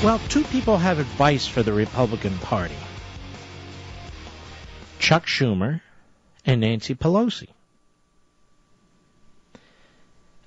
Well, two people have advice for the Republican Party. Chuck Schumer and Nancy Pelosi.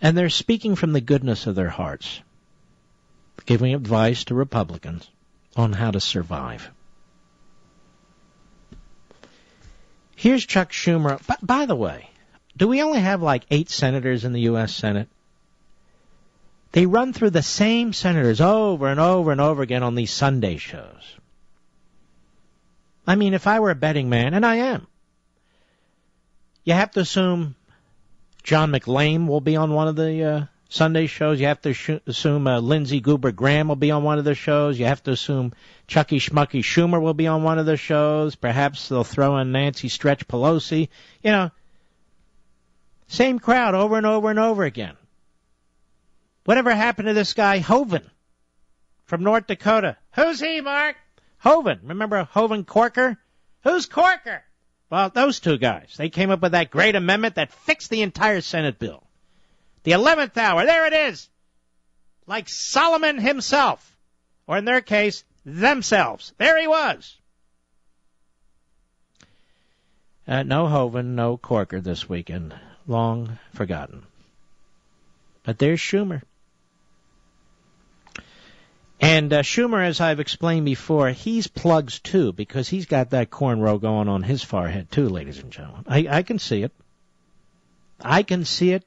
And they're speaking from the goodness of their hearts, giving advice to Republicans on how to survive. Here's Chuck Schumer. By the way, do we only have like 8 senators in the U.S. Senate? They run through the same senators over and over and over again on these Sunday shows. I mean, if I were a betting man, and I am, you have to assume John McLean will be on one of the Sunday shows. You have to assume Lindsey Goober Graham will be on one of the shows. You have to assume Chucky Schmucky Schumer will be on one of the shows. Perhaps they'll throw in Nancy Stretch Pelosi. You know, same crowd over and over and over again. Whatever happened to this guy, Hoeven, from North Dakota? Who's he, Mark? Hoeven. Remember Hoeven Corker? Who's Corker? Well, those two guys. They came up with that great amendment that fixed the entire Senate bill. The 11th hour. There it is. Like Solomon himself. Or in their case, themselves. There he was. No Hoeven, no Corker this weekend. Long forgotten. But there's Schumer. And Schumer, as I've explained before, he's plugs too, because he's got that cornrow going on his forehead too, ladies and gentlemen. I can see it. I can see it.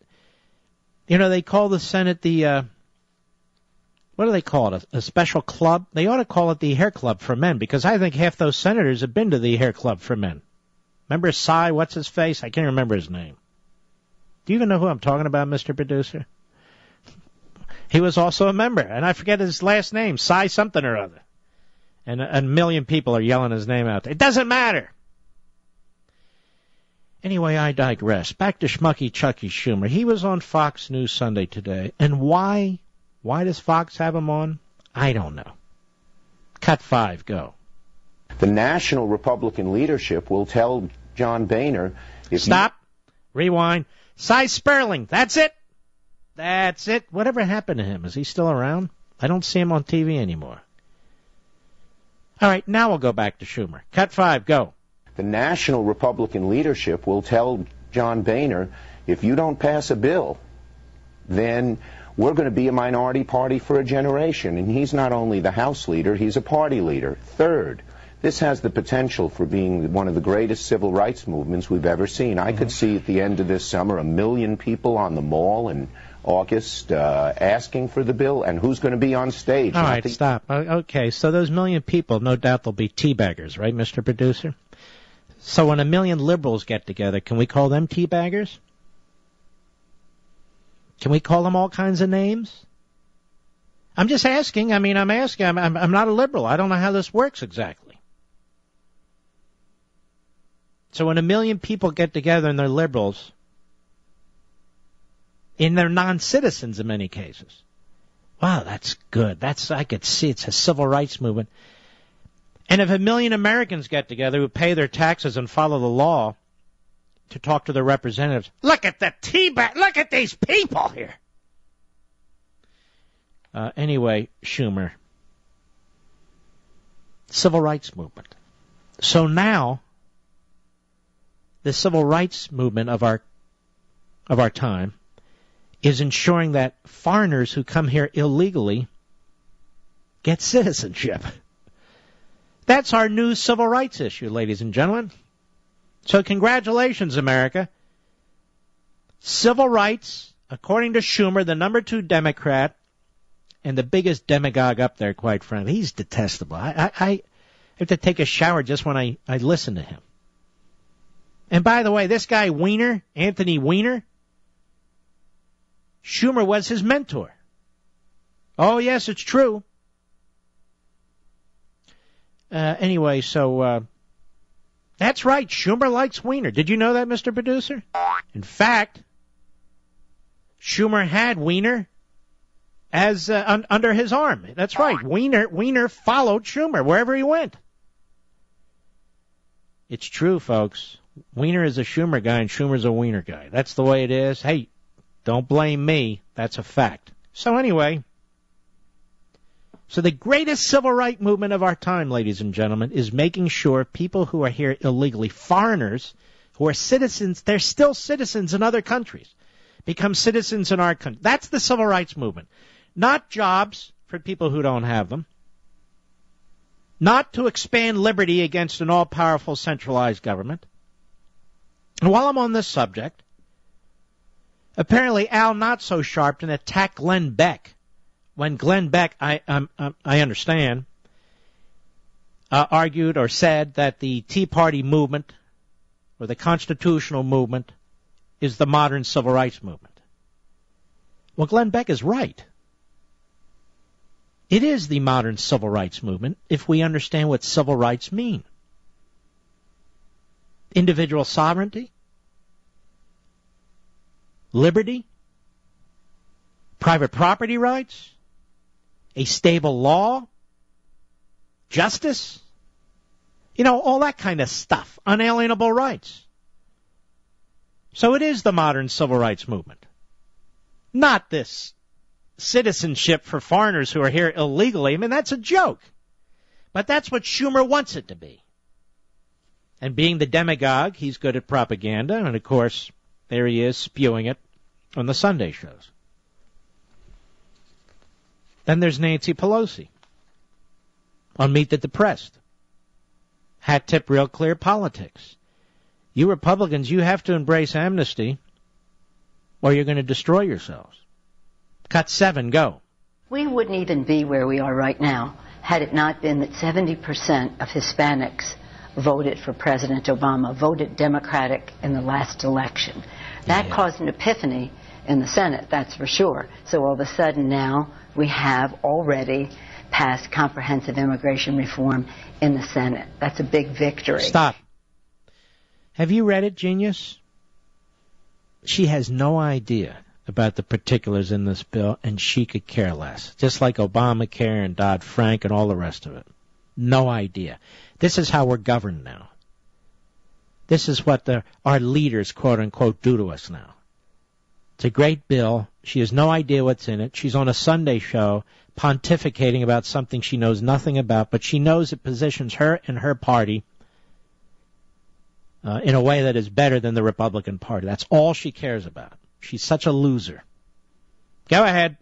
You know, they call the Senate the, what do they call it, a special club? They ought to call it the hair club for men, because I think half those senators have been to the hair club for men. Remember Cy, what's his face? I can't remember his name. Do you even know who I'm talking about, Mr. Producer? He was also a member, and I forget his last name, Cy something or other. And a million people are yelling his name out there. It doesn't matter. Anyway, I digress. Back to Schmucky Chucky Schumer. He was on Fox News Sunday today. And why? Why does Fox have him on? I don't know. Cut 5, go. The national Republican leadership will tell John Boehner... Stop. Rewind. Cy Sperling. That's it. That's it. Whatever happened to him? Is he still around? I don't see him on TV anymore. All right, now we'll go back to Schumer. Cut 5, go. The national Republican leadership will tell John Boehner, if you don't pass a bill, then we're going to be a minority party for a generation. And he's not only the House leader, he's a party leader. Third, this has the potential for being one of the greatest civil rights movements we've ever seen. I could see at the end of this summer 1 million people on the Mall in August asking for the bill, and who's going to be on stage? All right, stop. Okay, so those 1 million people, no doubt they'll be teabaggers, right, Mr. Producer? So when 1 million liberals get together, can we call them teabaggers? Can we call them all kinds of names? I'm just asking. I mean, I'm asking. I'm not a liberal. I don't know how this works exactly. So when 1 million people get together and they're liberals, and they're non-citizens in many cases. Wow, that's good. I could see it's a civil rights movement. And if 1 million Americans get together who pay their taxes and follow the law to talk to their representatives, look at the teabag, look at these people here. Anyway, Schumer, civil rights movement. So now, the civil rights movement of our time is ensuring that foreigners who come here illegally get citizenship. That's our new civil rights issue, ladies and gentlemen. So congratulations, America. Civil rights, according to Schumer, the number 2 Democrat, and the biggest demagogue up there, quite frankly. He's detestable. I have to take a shower just when I listen to him. And by the way, this guy Weiner, Anthony Weiner, Schumer was his mentor. Oh, yes, it's true. Anyway, so that's right. Schumer likes Weiner. Did you know that, Mr. Producer? In fact, Schumer had Weiner as under his arm. That's right. Weiner followed Schumer wherever he went. It's true, folks. Weiner is a Schumer guy and Schumer's a Weiner guy. That's the way it is. Hey, don't blame me. That's a fact. So anyway, So the greatest civil rights movement of our time, ladies and gentlemen, is making sure people who are here illegally, foreigners who are citizens, they're still citizens in other countries, become citizens in our country. That's the civil rights movement. Not jobs for people who don't have them. Not to expand liberty against an all-powerful centralized government. And while I'm on this subject, apparently Al Not-So-Sharpton attacked Glenn Beck when Glenn Beck, I understand, argued or said that the Tea Party movement or the constitutional movement is the modern civil rights movement. Well, Glenn Beck is right. It is the modern civil rights movement if we understand what civil rights mean. Individual sovereignty, liberty, private property rights, a stable law, justice, all that kind of stuff, unalienable rights. So it is the modern civil rights movement. Not this citizenship for foreigners who are here illegally. I mean, that's a joke. But that's what Shumer wants it to be. And being the demagogue, he's good at propaganda, and of course, there he is spewing it on the Sunday shows. Then there's Nancy Pelosi on Meet the Depressed. Hat tip, real clear politics. You Republicans, you have to embrace amnesty or you're going to destroy yourselves. Cut 7, go. We wouldn't even be where we are right now had it not been that 70% of Hispanics voted for President Obama, voted Democratic in the last election. That caused an epiphany in the Senate, that's for sure. So all of a sudden now we have already passed comprehensive immigration reform in the Senate. That's a big victory. Stop. Have you read it, genius? She has no idea about the particulars in this bill, and she could care less. Just like Obamacare and Dodd-Frank and all the rest of it. No idea. This is how we're governed now. This is what our leaders, quote-unquote, do to us now. It's a great bill. She has no idea what's in it. She's on a Sunday show pontificating about something she knows nothing about, but she knows it positions her and her party in a way that is better than the Republican Party. That's all she cares about. She's such a loser. Go ahead.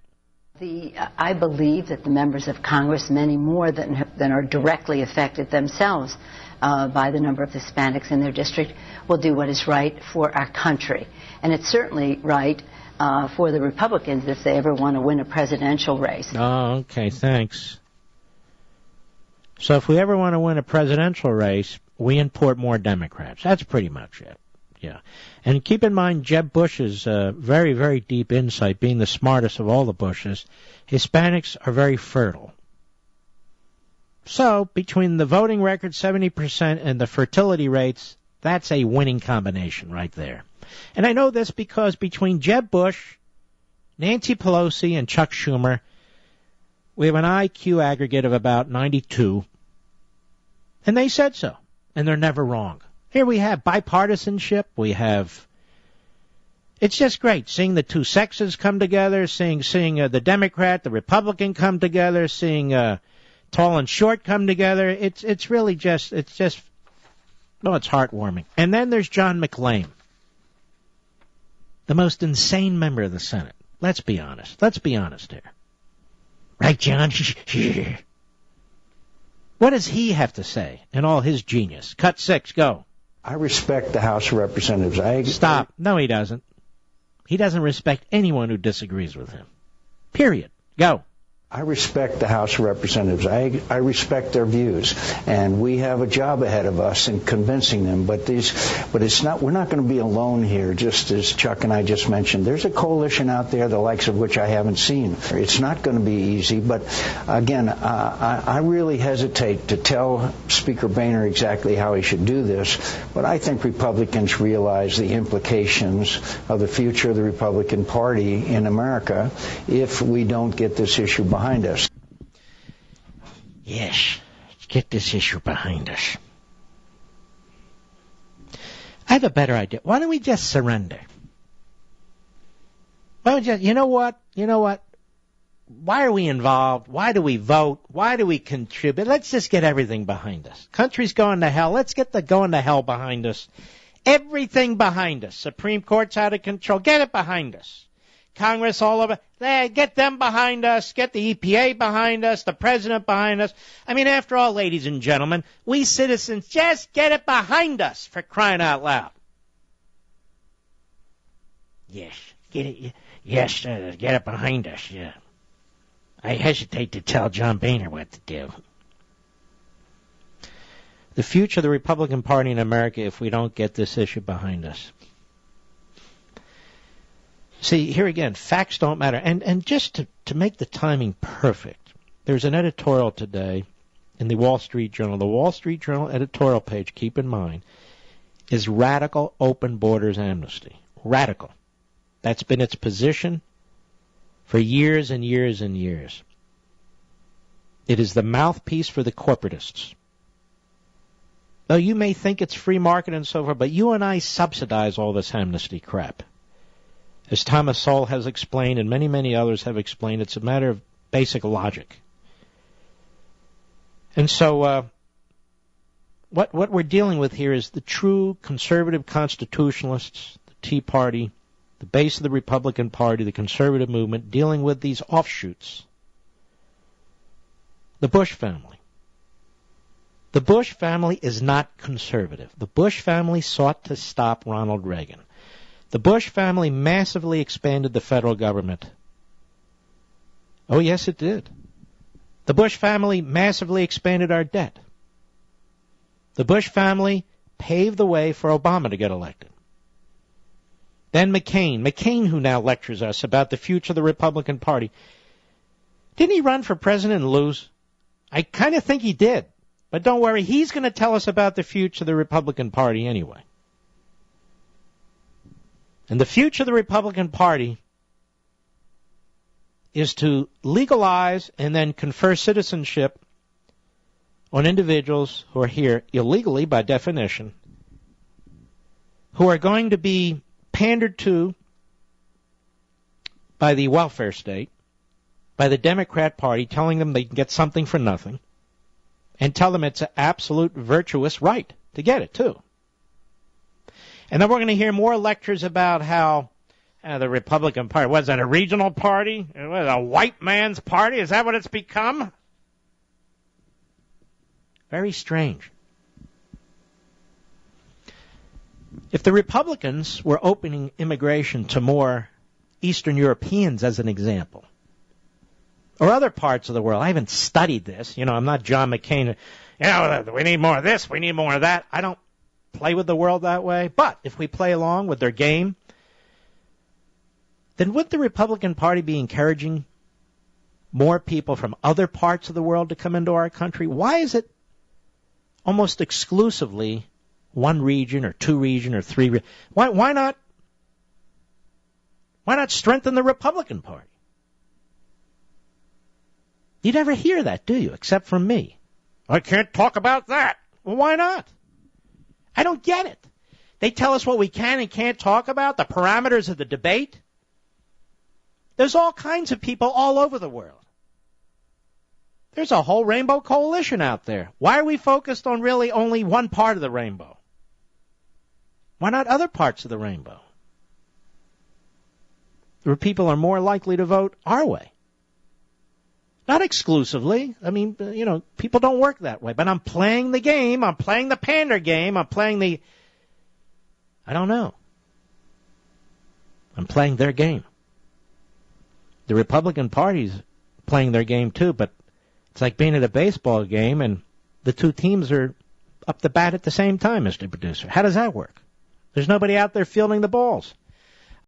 I believe that the members of Congress, many more than are directly affected themselves by the number of Hispanics in their district, will do what is right for our country. And it's certainly right for the Republicans if they ever want to win a presidential race. Oh, okay, thanks. So if we ever want to win a presidential race, we import more Democrats. That's pretty much it. Yeah. And keep in mind Jeb Bush's very, very deep insight, being the smartest of all the Bushes. Hispanics are very fertile. So between the voting record, 70%, and the fertility rates, that's a winning combination right there. And I know this because between Jeb Bush, Nancy Pelosi, and Chuck Schumer, we have an IQ aggregate of about 92. And they said so. And they're never wrong. Here we have bipartisanship. We have, it's just great seeing the two sexes come together, seeing the Democrat, the Republican come together, seeing tall and short come together. It's really just, it's heartwarming. And then there's John McLean, the most insane member of the Senate. Let's be honest. Let's be honest here. Right, John? What does he have to say in all his genius? Cut 6, go. I respect the House of Representatives. Stop. No, he doesn't. He doesn't respect anyone who disagrees with him. Period. Go. I respect the House of Representatives. I respect their views, and we have a job ahead of us in convincing them. But it's not. We're not going to be alone here. Just as Chuck and I just mentioned, there's a coalition out there, the likes of which I haven't seen. It's not going to be easy. But again, I really hesitate to tell Speaker Boehner exactly how he should do this. But I think Republicans realize the implications of the future of the Republican Party in America if we don't get this issue behind us. Yes, let's get this issue behind us. I have a better idea. Why don't we just surrender? Why don't we just, you know what? why are we involved? Why do we vote? Why do we contribute? Let's just get everything behind us. Country's going to hell. Let's get the going to hell behind us. Everything behind us. Supreme Court's out of control. Get it behind us. Congress all over. Get them behind us. Get the EPA behind us. The president behind us. I mean, after all, ladies and gentlemen, we citizens, just get it behind us, for crying out loud. Yes, get it. Yes, get it behind us, yeah. I hesitate to tell John Boehner what to do. The future of the Republican Party in America if we don't get this issue behind us. See, here again, facts don't matter. And just to make the timing perfect, there's an editorial today in the Wall Street Journal. The Wall Street Journal editorial page, keep in mind, is radical open borders amnesty. Radical. That's been its position for years and years and years. It is the mouthpiece for the corporatists. Though you may think it's free market and so forth, but you and I subsidize all this amnesty crap. As Thomas Sowell has explained, and many, many others have explained, it's a matter of basic logic. And so what we're dealing with here is the true conservative constitutionalists, the Tea Party, the base of the Republican Party, the conservative movement, dealing with these offshoots. The Bush family. The Bush family is not conservative. The Bush family sought to stop Ronald Reagan. The Bush family massively expanded the federal government. Oh, yes, it did. The Bush family massively expanded our debt. The Bush family paved the way for Obama to get elected. Then McCain, who now lectures us about the future of the Republican Party. Didn't he run for president and lose? I kind of think he did. But don't worry, he's going to tell us about the future of the Republican Party anyway. And the future of the Republican Party is to legalize and then confer citizenship on individuals who are here illegally by definition, who are going to be pandered to by the welfare state, by the Democrat Party, telling them they can get something for nothing, and tell them it's an absolute virtuous right to get it, too. And then we're going to hear more lectures about how the Republican Party, was that a regional party? It was a white man's party? Is that what it's become? Very strange. If the Republicans were opening immigration to more Eastern Europeans, as an example, or other parts of the world, I haven't studied this. I'm not John McCain. We need more of this, we need more of that. I don't play with the world that way. But if we play along with their game, then would the Republican Party be encouraging more people from other parts of the world to come into our country? Why is it almost exclusively one region or two region or three region? Why not strengthen the Republican Party? You never hear that, do you, except from me? I can't talk about that. Well, why not? I don't get it. They tell us what we can and can't talk about, the parameters of the debate. There's all kinds of people all over the world. There's a whole rainbow coalition out there. Why are we focused on really only one part of the rainbow? Why not other parts of the rainbow? Where people are more likely to vote our way. Not exclusively. I mean, people don't work that way. But I'm playing the game. I'm playing the pander game. I'm playing I don't know. I'm playing their game. The Republican Party's playing their game too, but it's like being at a baseball game and the two teams are up the bat at the same time, Mr. Producer. How does that work? There's nobody out there fielding the balls.